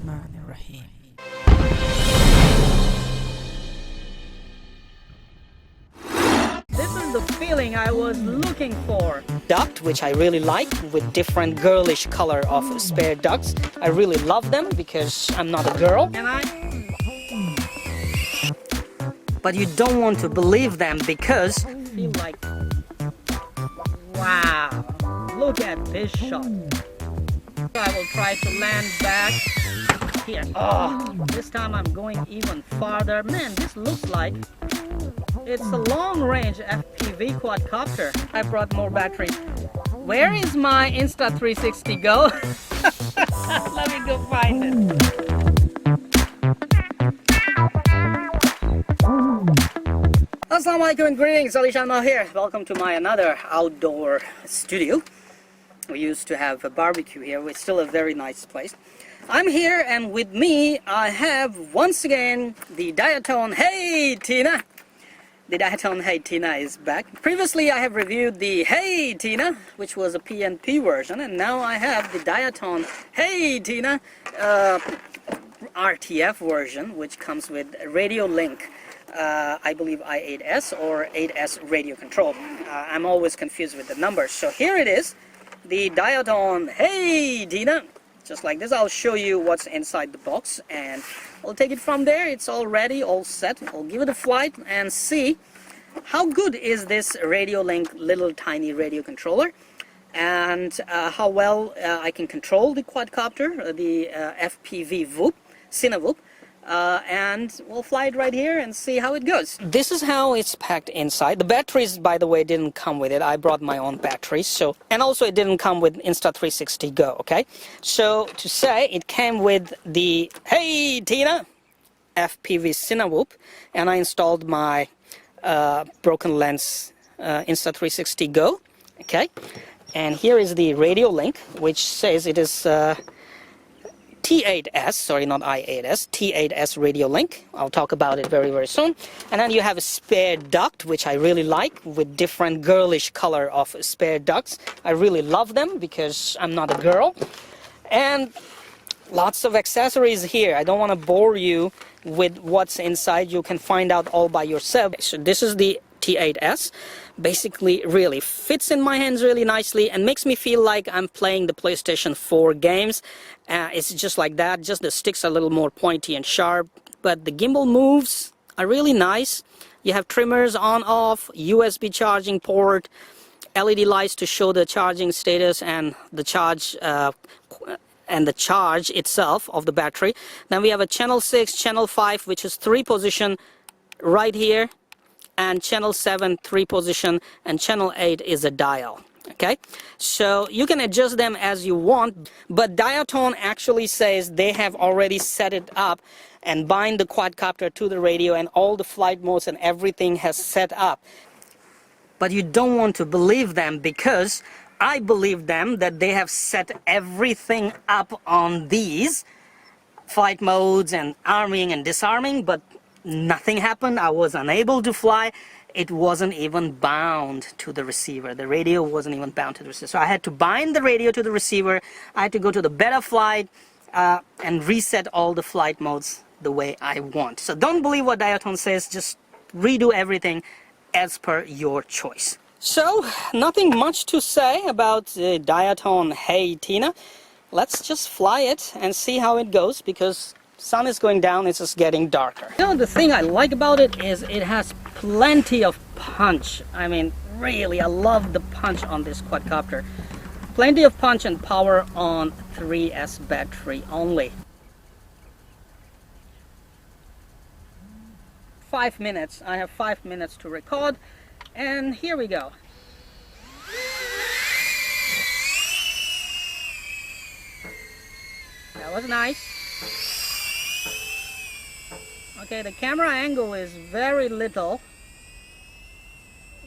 Bismillahirrahmanirrahim. This is the feeling I was looking for. Duct, which I really like, with different girlish color of spare ducts. I really love them because I'm not a girl. But you don't want to believe them because I feel like, wow, look at this shot. I will try to land back here. Oh, this time I'm going even farther. Man, this looks like it's a long-range FPV quadcopter. I brought more battery. Where is my Insta360 Go? Let me go find it. Assalamu alaikum and greetings, AliShanMao here. Welcome to my another outdoor studio. We used to have a barbecue here. It's still a very nice place. I'm here, and with me I have once again the Diatone Hey Tina. The Diatone Hey Tina is back. Previously I have reviewed the Hey Tina, which was a PNP version, and now I have the Diatone Hey Tina RTF version, which comes with radio link. I believe i8S or 8S radio control. I'm always confused with the numbers. So here it is, the Diatone Hey Tina. Just like this. I'll show you what's inside the box and we'll take it from there. It's all ready, all set. I'll give it a flight and see how good is this radio link little tiny radio controller, and how well I can control the quadcopter, the FPV Cinewhoop. And we'll fly it right here and see how it goes. This is how it's packed inside. The batteries, by the way, didn't come with it. I brought my own batteries. And also it didn't come with Insta360 Go, okay? So to say, it came with the Hey Tina FPV Cinewhoop, and I installed my broken lens Insta360 Go, okay? And here is the radio link, which says it is T8S, sorry, not I8S, T8S radio link. I'll talk about it very, very soon. And then you have a spare duct, which I really like, with different girlish color of spare ducts. I really love them because I'm not a girl. And lots of accessories here. I don't want to bore you with what's inside. You can find out all by yourself. So this is the T8S. Basically really fits in my hands really nicely and makes me feel like I'm playing the PlayStation 4 games. It's just like that, just the sticks are a little more pointy and sharp, but the gimbal moves are really nice. You have trimmers on, off, USB charging port, LED lights to show the charging status and the charge itself of the battery. Then we have a channel 6, channel 5, which is 3 position right here, and channel 7 3 position, and channel 8 is a dial. Okay, so you can adjust them as you want, but Diatone actually says they have already set it up and bind the quadcopter to the radio, and all the flight modes and everything has set up. But you don't want to believe them because I believe them that they have set everything up on these flight modes and arming and disarming, but nothing happened. I was unable to fly. It wasn't even bound to the receiver. The radio wasn't even bound to the receiver. So I had to bind the radio to the receiver. I had to go to the beta flight and reset all the flight modes the way I want. So don't believe what Diatone says. Just redo everything as per your choice. So nothing much to say about the Diatone Hey Tina. Let's just fly it and see how it goes, because sun is going down, it's just getting darker. You know, the thing I like about it is it has plenty of punch. I mean, really, I love the punch on this quadcopter. Plenty of punch and power on 3S battery only. 5 minutes. I have 5 minutes to record, and here we go. That was nice. Okay, the camera angle is very little,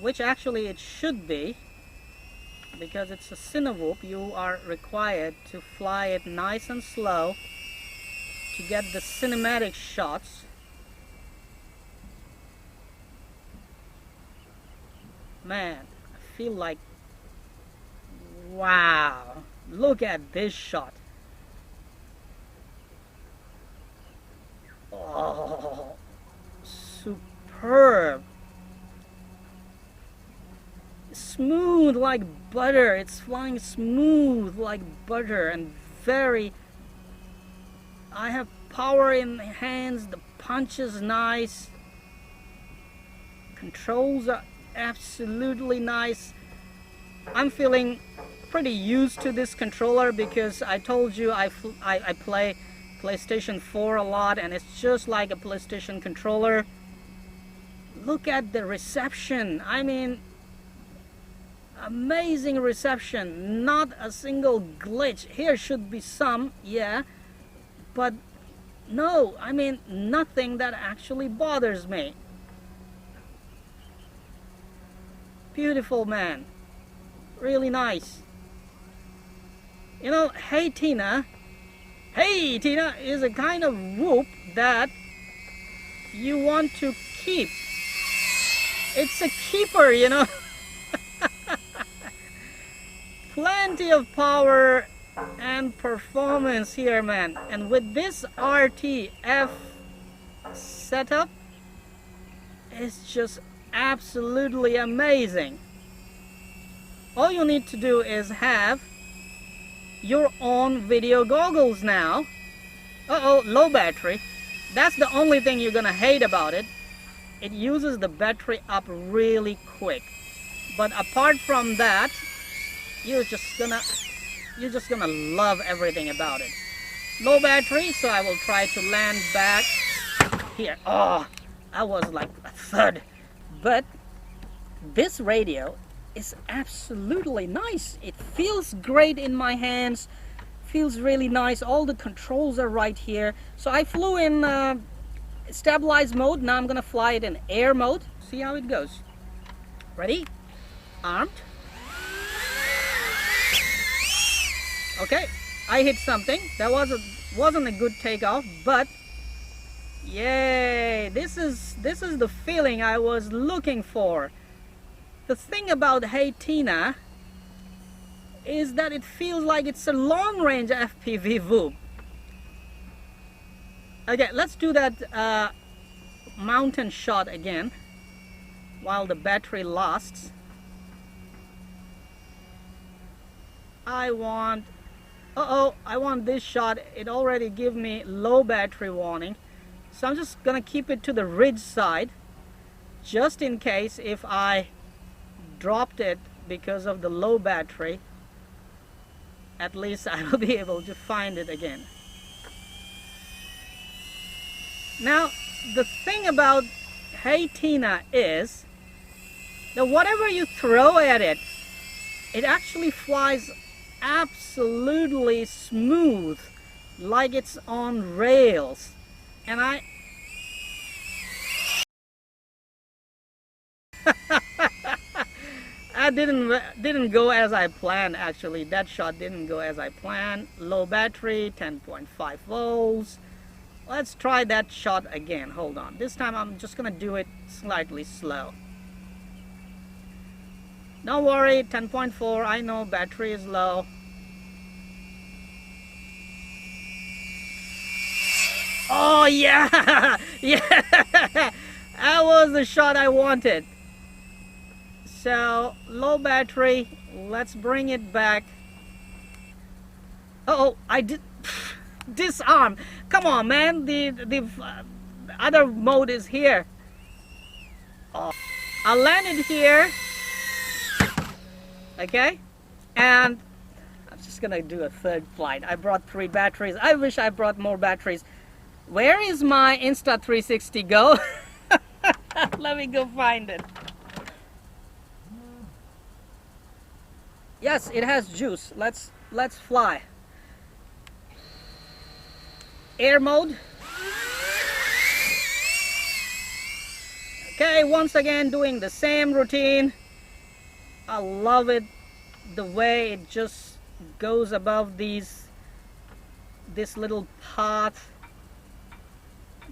which actually it should be, because it's a Cinewhoop. You are required to fly it nice and slow to get the cinematic shots. Man, I feel like, wow, look at this shot. superb. Smooth like butter. It's flying smooth like butter and very... I have power in the hands. The punch is nice. Controls are absolutely nice. I'm feeling pretty used to this controller because I told you I play PlayStation 4 a lot, and it's just like a PlayStation controller. Look at the reception. I mean, amazing reception. Not a single glitch. Here should be some, yeah, but no, I mean, nothing that actually bothers me. Beautiful, man. Really nice. You know, Hey Tina is a kind of whoop that you want to keep. It's a keeper, you know. Plenty of power and performance here, man. And with this RTF setup, it's just absolutely amazing. All you need to do is have your own video goggles now. Uh-oh, low battery. That's the only thing you're gonna hate about it. It uses the battery up really quick. But apart from that, you're just gonna love everything about it. Low battery, so I will try to land back here. Oh, I was like a thud. But this radio is absolutely nice. It feels great in my hands. Feels really nice. All the controls are right here. So I flew in stabilized mode. Now I'm gonna fly it in air mode. See how it goes. Ready? Armed. Okay, I hit something. That wasn't a good takeoff, but yay! This is the feeling I was looking for. The thing about Hey Tina is that it feels like it's a long-range FPV whoop. Okay, let's do that mountain shot again while the battery lasts. I want this shot. It already gave me low battery warning, so I'm just gonna keep it to the ridge side just in case if I dropped it because of the low battery. At least I will be able to find it again. Now the thing about Hey Tina is that whatever you throw at it, it actually flies absolutely smooth, like it's on rails. And I didn't go as I planned. Actually, that shot didn't go as I planned. Low battery, 10.5 volts. Let's try that shot again. Hold on. This time I'm just gonna do it slightly slow. Don't worry, 10.4. I know battery is low. Oh yeah, yeah. That was the shot I wanted. So low battery. Let's bring it back. Uh-oh, I did disarm. Come on, man. The other mode is here. Oh. I landed here. Okay, and I'm just gonna do a third flight. I brought 3 batteries. I wish I brought more batteries. Where is my Insta360 go? Let me go find it. Yes, it has juice. Let's fly. Air mode. Okay, once again doing the same routine. I love it, the way it just goes above this little path.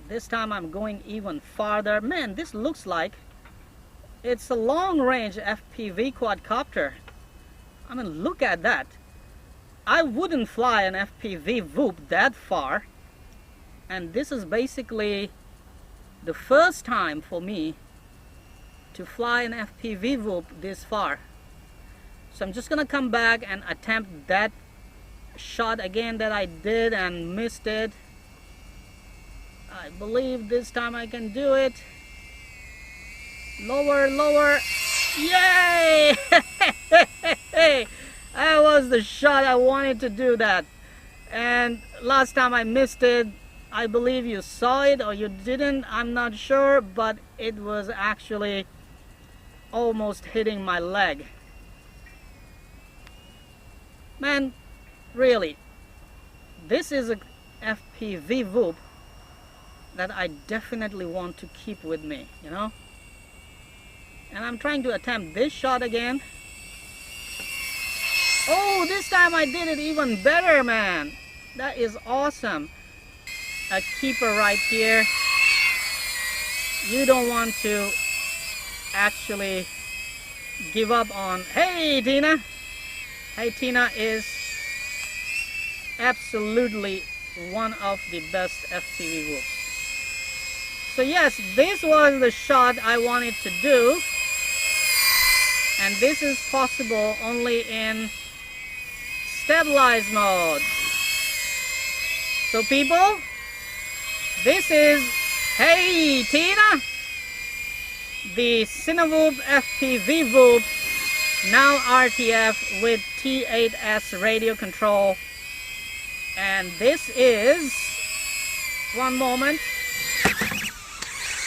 This time I'm going even farther. Man, this looks like it's a long-range FPV quadcopter. I mean, look at that. I wouldn't fly an FPV whoop that far, and this is basically the first time for me to fly an FPV whoop this far. So I'm just gonna come back and attempt that shot again that I did and missed it. I believe this time I can do it. Lower, lower. Yay! That was the shot I wanted to do that. And last time I missed it. I believe you saw it or you didn't, I'm not sure, but it was actually almost hitting my leg. Man, really, this is a FPV whoop that I definitely want to keep with me, you know? And I'm trying to attempt this shot again. Oh, this time I did it even better, man. That is awesome. A keeper right here. You don't want to actually give up on. Hey Tina! Hey, Tina is absolutely one of the best FPV whoops. So yes, this was the shot I wanted to do, and this is possible only in stabilized mode. So people, this is, hey Tina, the Cinewhoop FPV whoop, now RTF with T8S radio control. And this is, one moment.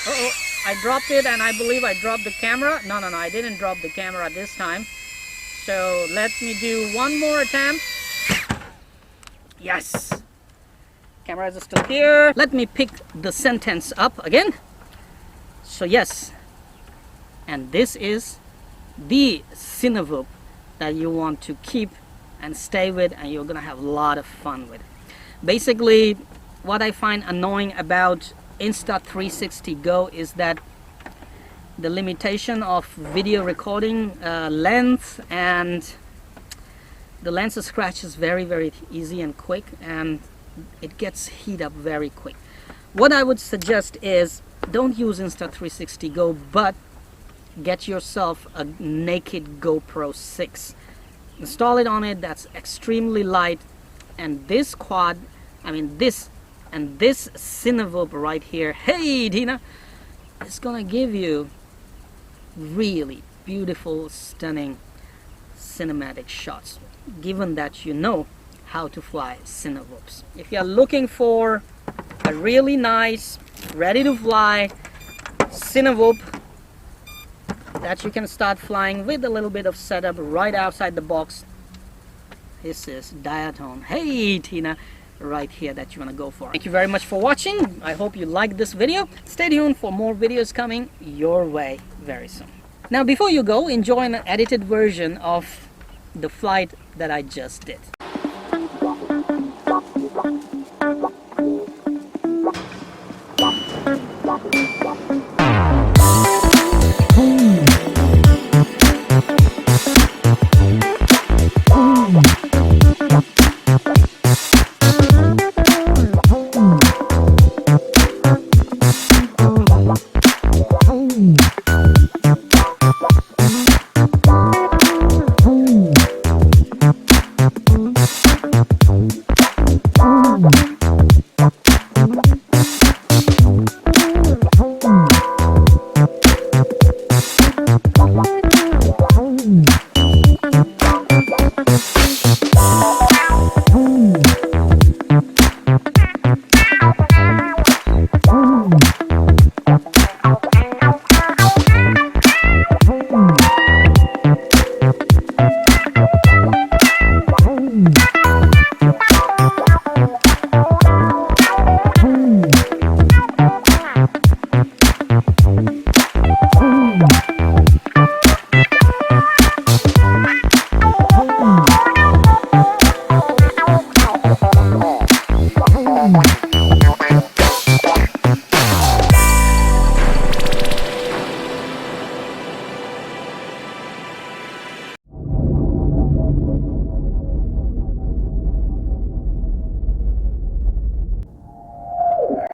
Uh-oh, I dropped it and I believe I dropped the camera. No, I didn't drop the camera this time. So let me do one more attempt. Yes. Camera is still here. Let me pick the sentence up again. So yes, and this is the Cinewhoop that you want to keep and stay with, and you're gonna have a lot of fun with. Basically, what I find annoying about Insta360 Go is that the limitation of video recording length, and the lens scratch is very easy and quick, and it gets heat up very quick. What I would suggest is don't use Insta360 Go, but get yourself a naked GoPro 6. Install it on it. That's extremely light, and this quad, I mean this and this Cinewhoop right here, hey Tina, is gonna give you really beautiful, stunning cinematic shots, given that you know how to fly Cinewhoops. If you're looking for a really nice, ready to fly Cinewhoop that you can start flying with a little bit of setup right outside the box, this is Diatone, hey Tina, right here that you want to go for. Thank you very much for watching. I hope you liked this video. Stay tuned for more videos coming your way very soon. Now before you go, enjoy an edited version of the flight that I just did. Oh my God.